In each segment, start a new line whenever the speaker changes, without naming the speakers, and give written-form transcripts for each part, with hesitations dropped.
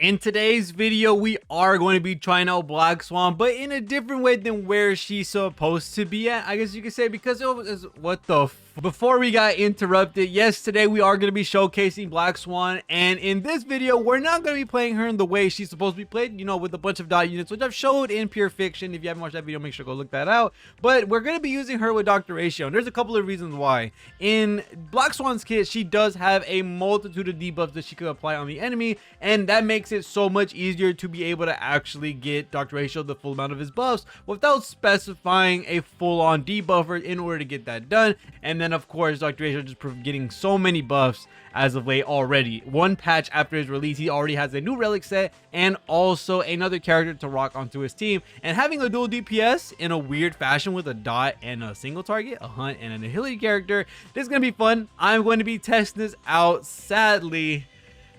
In today's video, we are going to be trying out Black Swan, but in a different way than where she's supposed to be at, I guess you could say, because it was, what the f. Before we got interrupted, yes, today we are going to be showcasing Black Swan, and in this video, we're not going to be playing her in the way she's supposed to be played, you know, with a bunch of dot units, which I've showed in Pure Fiction. If you haven't watched that video, make sure to go look that out. But we're going to be using her with Dr.Ratio, and there's a couple of reasons why. In Black Swan's kit, she does have a multitude of debuffs that she could apply on the enemy, and that makes it so much easier to be able to actually get Dr.Ratio the full amount of his buffs without specifying a full-on debuffer in order to get that done. And then of course Dr.Ratio just getting so many buffs as of late already. One patch after his release, he already has a new relic set and also another character to rock onto his team, and having a dual DPS in a weird fashion with a dot and a single target, a hunt and an agility character, this is gonna be fun. I'm going to be testing this out, sadly,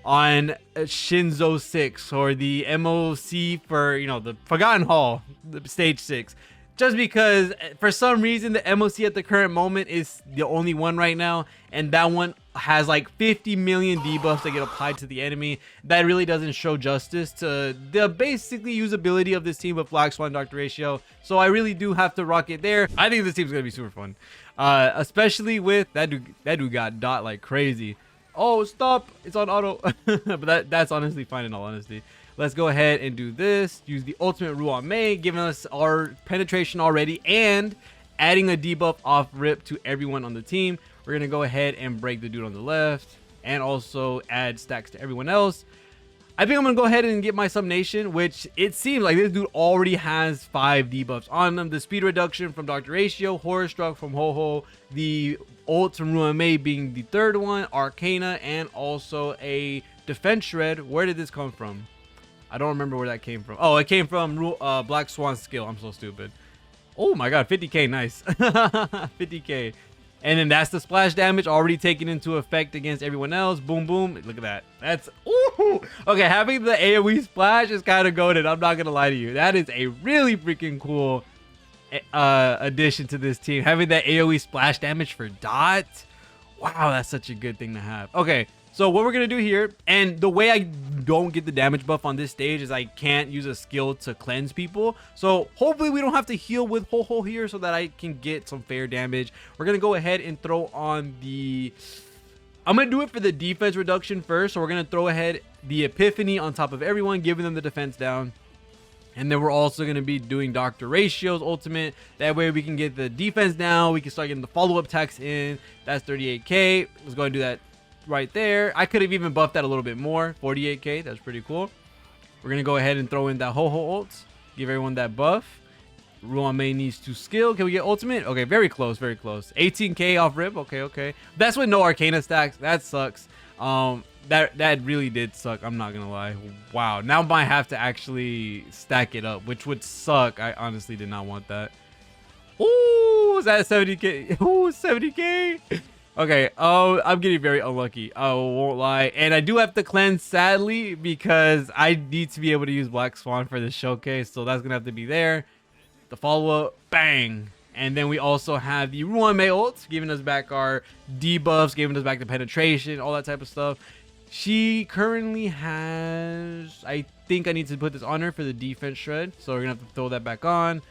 on Shinzo 6, or the MOC for, you know, the Forgotten Hall, the stage 6, just because for some reason the MOC at the current moment is the only one right now, and that one has like 50 million debuffs that get applied to the enemy. That really doesn't show justice to the basically usability of this team with Black Swan and Dr.Ratio, so I really do have to rock it there. I think this team's gonna be super fun, especially with that dude got dot like crazy. Oh, stop, it's on auto. But that's honestly fine in all honesty. Let's go ahead and do this. Use the ultimate REHOO, giving us our penetration already and adding a debuff off rip to everyone on the team. We're gonna go ahead and break the dude on the left and also add stacks to everyone else. I think I'm gonna go ahead and get my Subnation, which it seems like this dude already has 5 debuffs on them. The speed reduction from Dr.Ratio, Horror Struck from REHOO, the ult from REHOO being the third one, Arcana, and also a defense shred. Where did this come from? I don't remember where that came from. Oh, it came from Black Swan's skill. I'm so stupid. Oh my god, 50k, nice. 50k. And then that's the splash damage already taken into effect against everyone else. Boom, boom. Look at that. That's, ooh. Okay, having the AoE splash is kind of goated. I'm not going to lie to you. That is a really freaking cool addition to this team. Having that AoE splash damage for dot. Wow, that's such a good thing to have. Okay, so what we're going to do here, and the way I don't get the damage buff on this stage is I can't use a skill to cleanse people. So hopefully we don't have to heal with REHOO here so that I can get some fair damage. We're going to go ahead and throw on the... I'm going to do it for the defense reduction first. So we're going to throw ahead the Epiphany on top of everyone, giving them the defense down. And then we're also going to be doing Dr.Ratio's ultimate. That way we can get the defense down. We can start getting the follow-up attacks in. That's 38k. Let's go and do that right there. I could have even buffed that a little bit more. 48k. That's pretty cool. We're going to go ahead and throw in that REHOO ult. Give everyone that buff. REHOO needs to skill. Can we get ultimate? Okay, very close, very close. 18k off rip. Okay, okay. That's with no Arcana stacks. That sucks. That really did suck. I'm not gonna lie. Wow. Now I might have to actually stack it up, which would suck. I honestly did not want that. Ooh, is that 70k? Ooh, 70k. Okay. Oh, I'm getting very unlucky. I won't lie. And I do have to cleanse, sadly, because I need to be able to use Black Swan for the showcase. So that's gonna have to be there. The follow-up, bang. And then we also have the REHOO ult, giving us back our debuffs, giving us back the penetration, all that type of stuff. She currently has, I think I need to put this on her for the defense shred. So we're going to have to throw that back on.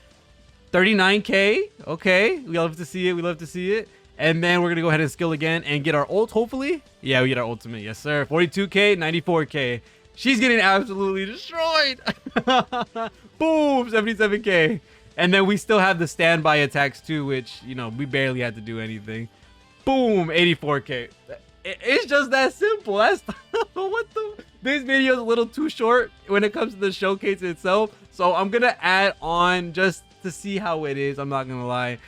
39k. Okay. We love to see it. We love to see it. And then we're going to go ahead and skill again and get our ult, hopefully. Yeah, we get our ultimate. Yes, sir. 42k, 94k. She's getting absolutely destroyed. Boom, 77k. And then we still have the standby attacks too, which, you know, we barely had to do anything. Boom, 84k. It's just that simple. That's what the... This video is a little too short when it comes to the showcase itself. So I'm going to add on just to see how it is. I'm not going to lie.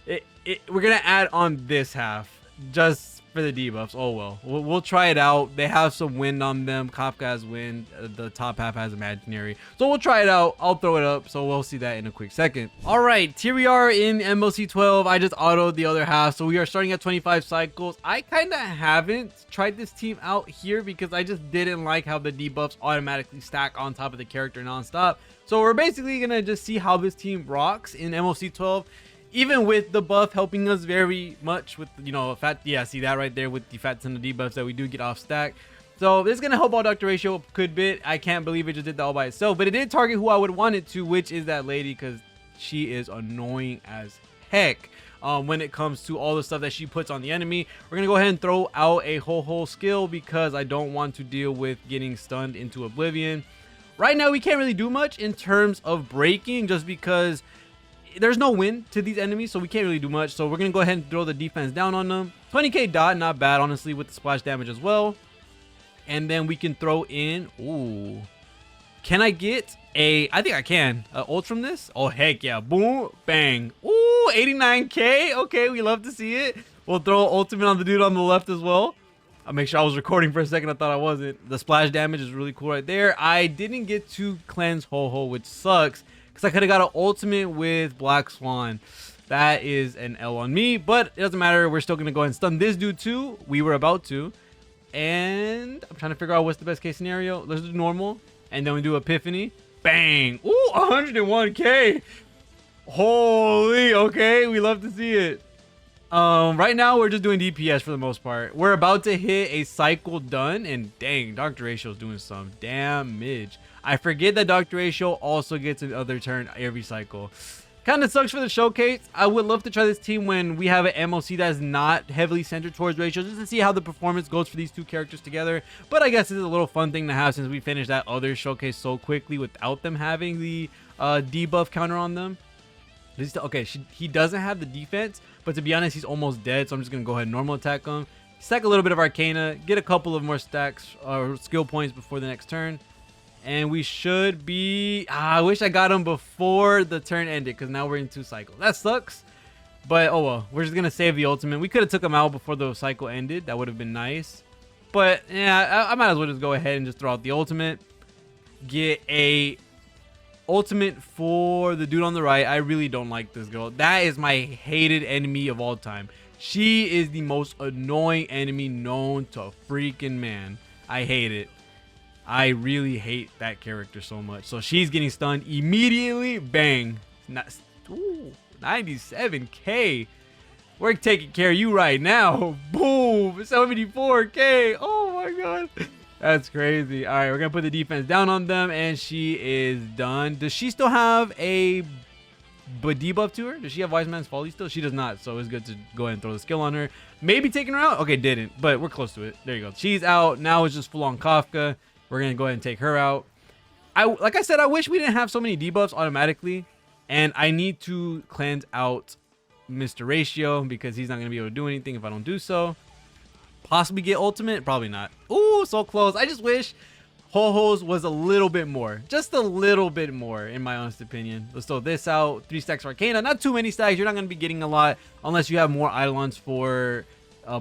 We're going to add on this half just for the debuffs. Oh, well. We'll try it out. They have some wind on them. Kafka has wind. The top half has imaginary. So we'll try it out. I'll throw it up. So we'll see that in a quick second. All right. Here we are in MOC 12. I just autoed the other half. So we are starting at 25 cycles. I kind of haven't tried this team out here because I just didn't like how the debuffs automatically stack on top of the character nonstop. So we're basically going to just see how this team rocks in MOC 12. Even with the buff helping us very much with, you know, fat. Yeah, see that right there with the fat ton of debuffs that we do get off stack. So this is gonna help out Dr. Ratio a good bit. I can't believe it just did that all by itself, but it did target who I would want it to, which is that lady, because she is annoying as heck. When it comes to all the stuff that she puts on the enemy. We're gonna go ahead and throw out a whole skill because I don't want to deal with getting stunned into oblivion. Right now we can't really do much in terms of breaking, just because there's no win to these enemies, so we can't really do much. So we're gonna go ahead and throw the defense down on them. 20k dot, not bad honestly, with the splash damage as well. And then we can throw in, ooh, can I get a, I think I can, ult from this? Oh, heck yeah. Boom, bang. Ooh, 89k. Okay, we love to see it. We'll throw ultimate on the dude on the left as well. I'll make sure I was recording for a second. I thought I wasn't. The splash damage is really cool right there. I didn't get to cleanse Ho-Ho, which sucks, because I could have got an ultimate with Black Swan. That is an L on me, but it doesn't matter. We're still going to go ahead and stun this dude too. We were about to. And I'm trying to figure out what's the best case scenario. Let's do normal. And then we do Epiphany. Bang. Ooh, 101k. Holy, okay. We love to see it. Right now we're just doing DPS for the most part. We're about to hit a cycle done, and dang, Dr. Ratio is doing some damage. I forget that Dr. Ratio also gets another turn every cycle. Kind of sucks for the showcase. I would love to try this team when we have an MOC that's not heavily centered towards Ratio, just to see how the performance goes for these two characters together. But I guess it's a little fun thing to have since we finished that other showcase so quickly without them having the debuff counter on them. Okay, he doesn't have the defense, but to be honest, he's almost dead, so I'm just going to go ahead and normal attack him. Stack a little bit of Arcana, get a couple of more stacks or skill points before the next turn. And we should be... I wish I got him before the turn ended, because now we're in 2 cycles. That sucks. But, oh well. We're just going to save the ultimate. We could have took him out before the cycle ended. That would have been nice. But, yeah, I might as well just go ahead and just throw out the ultimate. Get a ultimate for the dude on the right. I really don't like this girl. That is my hated enemy of all time. She is the most annoying enemy known to freaking man. I hate it. I really hate that character so much. So she's getting stunned immediately. Bang. Ooh, 97k. We're taking care of you right now. Boom. 74k. Oh my god. That's crazy. All right, we're going to put the defense down on them, and she is done. Does she still have a debuff to her? Does she have Wise Man's Folly still? She does not, so it's good to go ahead and throw the skill on her. Maybe taking her out? Okay, didn't, but we're close to it. There you go. She's out. Now it's just full-on Kafka. We're going to go ahead and take her out. Like I said, I wish we didn't have so many debuffs automatically, and I need to cleanse out Mr. Ratio because he's not going to be able to do anything if I don't do so. Possibly get ultimate? Probably not. Ooh, so close. I just wish Ho-Ho's was a little bit more. Just a little bit more, in my honest opinion. Let's throw this out. 3 stacks of Arcana. Not too many stacks. You're not going to be getting a lot unless you have more Eidolons for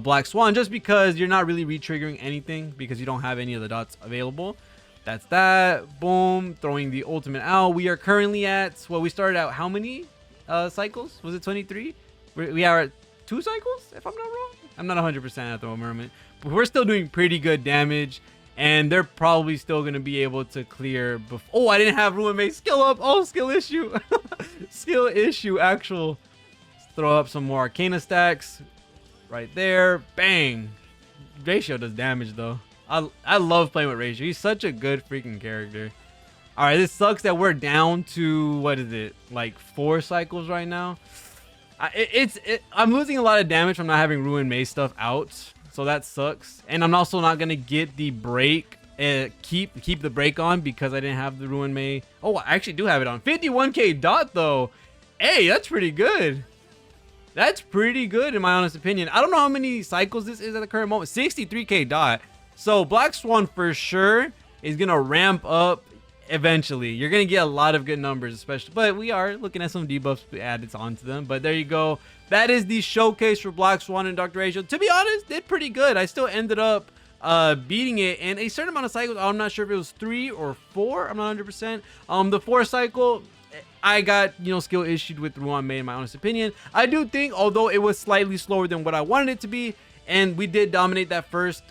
Black Swan, just because you're not really re-triggering anything because you don't have any of the dots available. That's that. Boom. Throwing the ultimate out. We are currently at, well, we started out how many cycles? Was it 23? We are at 2 cycles, if I'm not wrong. I'm not 100% at the moment, but we're still doing pretty good damage, and they're probably still going to be able to clear before. Oh, I didn't have Ruin Mage skill up. Oh, skill issue. Skill issue, actual. Let's throw up some more Arcana stacks right there. Bang. Ratio does damage, though. I love playing with Ratio. He's such a good freaking character. All right, this sucks that we're down to, what is it, like 4 cycles right now. I'm losing a lot of damage from not having Ruin Mage stuff out, so that sucks. And I'm also not gonna get the break, keep the break on because I didn't have the Ruin Mage. Oh, I actually do have it on. 51k dot though. Hey, that's pretty good. That's pretty good in my honest opinion. I don't know how many cycles this is at the current moment. 63k dot. So Black Swan for sure is gonna ramp up. Eventually you're gonna get a lot of good numbers, especially, but we are looking at some debuffs added onto them. But there you go. That is the showcase for Black Swan and Dr. Ratio. To be honest, did pretty good. I still ended up beating it in a certain amount of cycles. I'm not sure if it was 3 or 4. I'm not 100%. The 4th cycle I got, you know, skill issued with Ruan Mei in my honest opinion. I do think, although it was slightly slower than what I wanted it to be, and we did dominate that first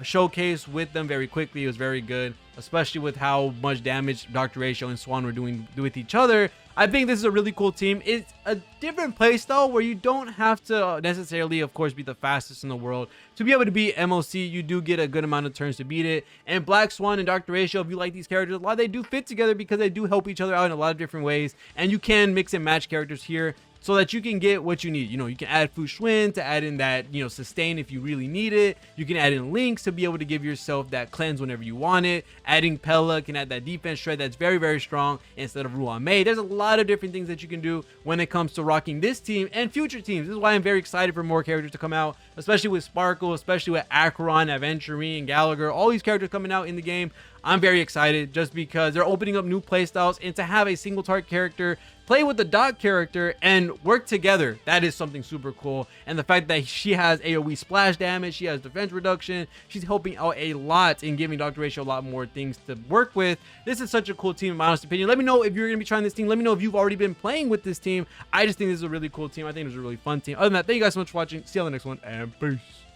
showcase with them very quickly. It was very good. especially with how much damage Dr. Ratio and Swan were doing with each other. I think this is a really cool team. It's a different playstyle where you don't have to necessarily, of course, be the fastest in the world. To be able to beat MLC, you do get a good amount of turns to beat it. And Black Swan and Dr. Ratio, if you like these characters, a lot they do fit together because they do help each other out in a lot of different ways. And you can mix and match characters here so that you can get what you need. You know, you can add Fu Xuan to add in that, you know, sustain if you really need it. You can add in links to be able to give yourself that cleanse whenever you want it. Adding Pella can add that defense shred that's very, very strong instead of Ruan Mei. There's a lot of different things that you can do when it comes to rocking this team and future teams. This is why I'm very excited for more characters to come out, especially with Sparkle, especially with Acheron, Aventurine, Gallagher, all these characters coming out in the game. I'm very excited just because they're opening up new playstyles, and to have a single target character play with the dot character and work together, that is something super cool. And the fact that she has AoE splash damage, she has defense reduction, she's helping out a lot in giving Dr. Ratio a lot more things to work with. This is such a cool team in my honest opinion. Let me know if you're going to be trying this team. Let me know if you've already been playing with this team. I just think this is a really cool team. I think it's a really fun team. Other than that, thank you guys so much for watching. See you on the next one, and peace.